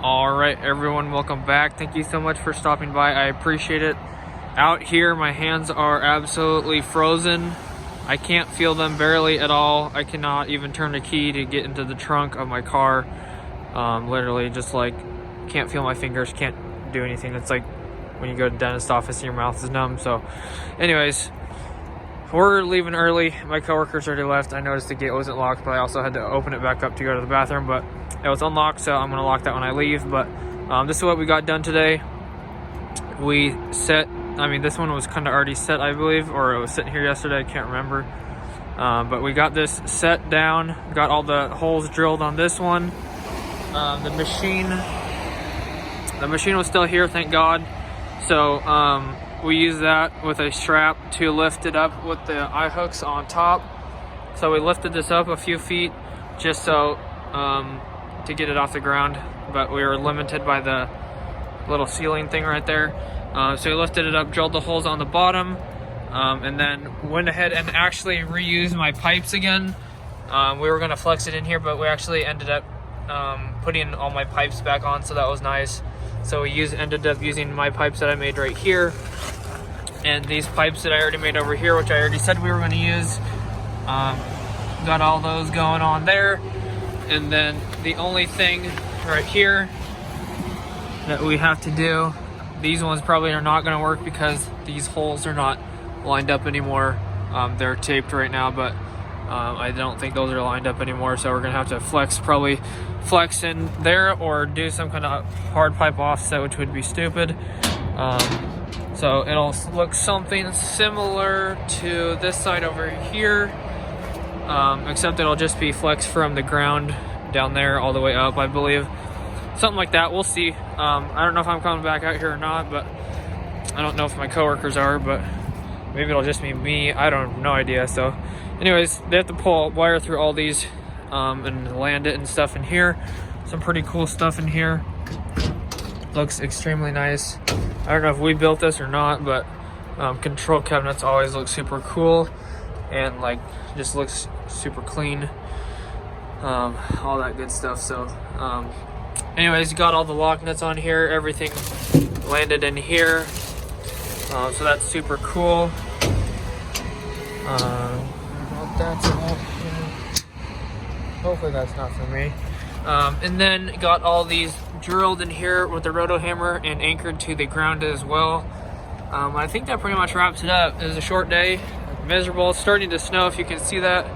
All right, everyone, welcome back. Thank you so much for stopping by. I appreciate it. Out here, my hands are absolutely frozen. I can't feel them barely at all. I cannot even turn the key to get into the trunk of my car. Literally just like can't feel my fingers, can't do anything. It's like when you go to the dentist office and your mouth is numb. So anyways, we're leaving early. My coworkers already left. I noticed the gate wasn't locked, but I also had to open it back up to go to the bathroom, but it was unlocked, so I'm gonna lock that when I leave. But this is what we got done today. We set, this one was kind of already set, I believe, or it was sitting here yesterday, I can't remember. But we got this set down, got all the holes drilled on this one. The machine was still here, thank God. So we used that with a strap to lift it up with the eye hooks on top. So we lifted this up a few feet just so to get it off the ground, but we were limited by the little ceiling thing right there. So we lifted it up, drilled the holes on the bottom, and then went ahead and actually reused my pipes again. We were gonna flex it in here, but we actually ended up putting all my pipes back on, so that was nice. So we ended up using my pipes that I made right here, and these pipes that I already made over here, which I already said we were gonna use. Got all those going on there. And then the only thing right here that we have to do, these ones probably are not gonna work because these holes are not lined up anymore. They're taped right now, but I don't think those are lined up anymore. So we're gonna have to probably flex in there or do some kind of hard pipe offset, which would be stupid. So it'll look something similar to this side over here. Except it'll just be flexed from the ground down there all the way up, I believe. Something like that, we'll see. I don't know if I'm coming back out here or not, but I don't know if my coworkers are, but maybe it'll just be me. I don't have no idea. So anyways, they have to pull a wire through all these and land it and stuff in here. Some pretty cool stuff in here. Looks extremely nice. I don't know if we built this or not, but control cabinets always look super cool and like just looks super clean, all that good stuff. So anyways, got all the lock nuts on here, everything landed in here, so that's super cool. That's about here. Hopefully that's not for me. And then got all these drilled in here with the roto hammer and anchored to the ground as well. I think that pretty much wraps it up. It was a short day, miserable. It's starting to snow, if you can see that.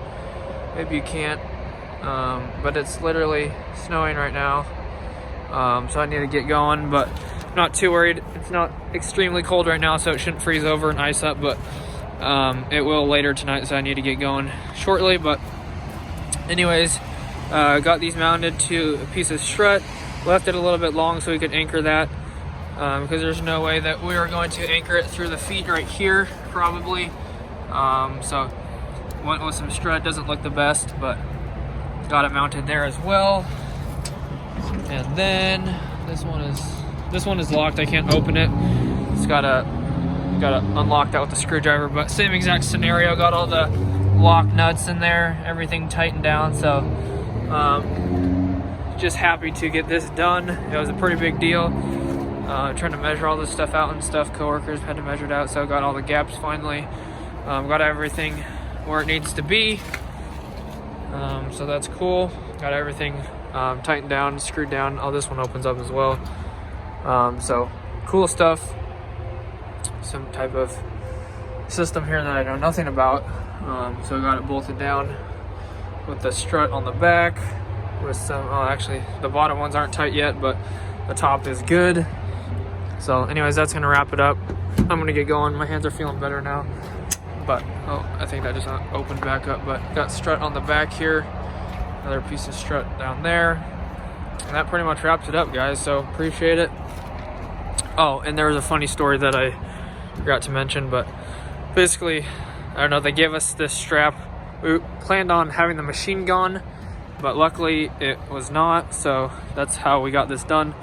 Maybe you can't, but it's literally snowing right now. So I need to get going, but not too worried. It's not extremely cold right now, so it shouldn't freeze over and ice up, but it will later tonight, so I need to get going shortly. But anyways, got these mounted to a piece of strut, left it a little bit long so we could anchor that, because there's no way that we are going to anchor it through the feet right here, probably. So went with some strut. Doesn't look the best, but got it mounted there as well. And then this one is locked. I can't open it. It's gotta unlock that with the screwdriver, but same exact scenario. Got all the lock nuts in there, everything tightened down. So just happy to get this done. It was a pretty big deal. Trying to measure all this stuff out and stuff. Coworkers had to measure it out, so got all the gaps finally. Got everything where it needs to be. So that's cool. Got everything tightened down, screwed down. Oh, this one opens up as well. So cool stuff. Some type of system here that I know nothing about. So I got it bolted down with the strut on the back with some, actually the bottom ones aren't tight yet, but the top is good. So anyways, that's gonna wrap it up. I'm gonna get going. My hands are feeling better now, but I think that just opened back up. But got strut on the back here, another piece of strut down there, and that pretty much wraps it up, guys. So appreciate it. Oh, and there was a funny story that I forgot to mention, but basically, I don't know, they gave us this strap. We planned on having the machine gone, but luckily it was not, so that's how we got this done.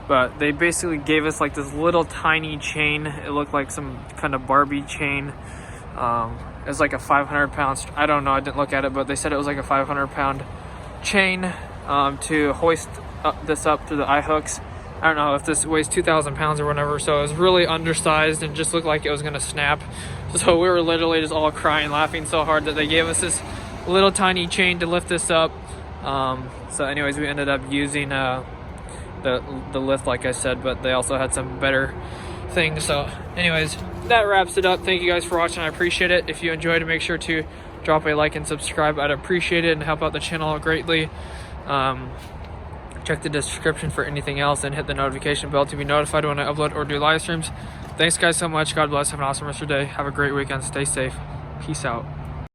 But they basically gave us like this little tiny chain. It looked like some kind of Barbie chain. It was like a 500-pound, I don't know, I didn't look at it, but they said it was like a 500-pound chain to hoist this up to the eye hooks. I don't know if this weighs 2,000 pounds or whatever, so it was really undersized and just looked like it was gonna snap. So we were literally just all crying, laughing so hard that they gave us this little tiny chain to lift this up. So anyways, we ended up using the lift, like I said, but they also had some better things. So anyways, that wraps it up. Thank you guys for watching. I appreciate it. If you enjoyed it, make sure to drop a like and subscribe. I'd appreciate it and help out the channel greatly. Check the description for anything else and hit the notification bell to be notified when I upload or do live streams. Thanks guys so much. God bless. Have an awesome rest of your day. Have a great weekend. Stay safe. Peace out.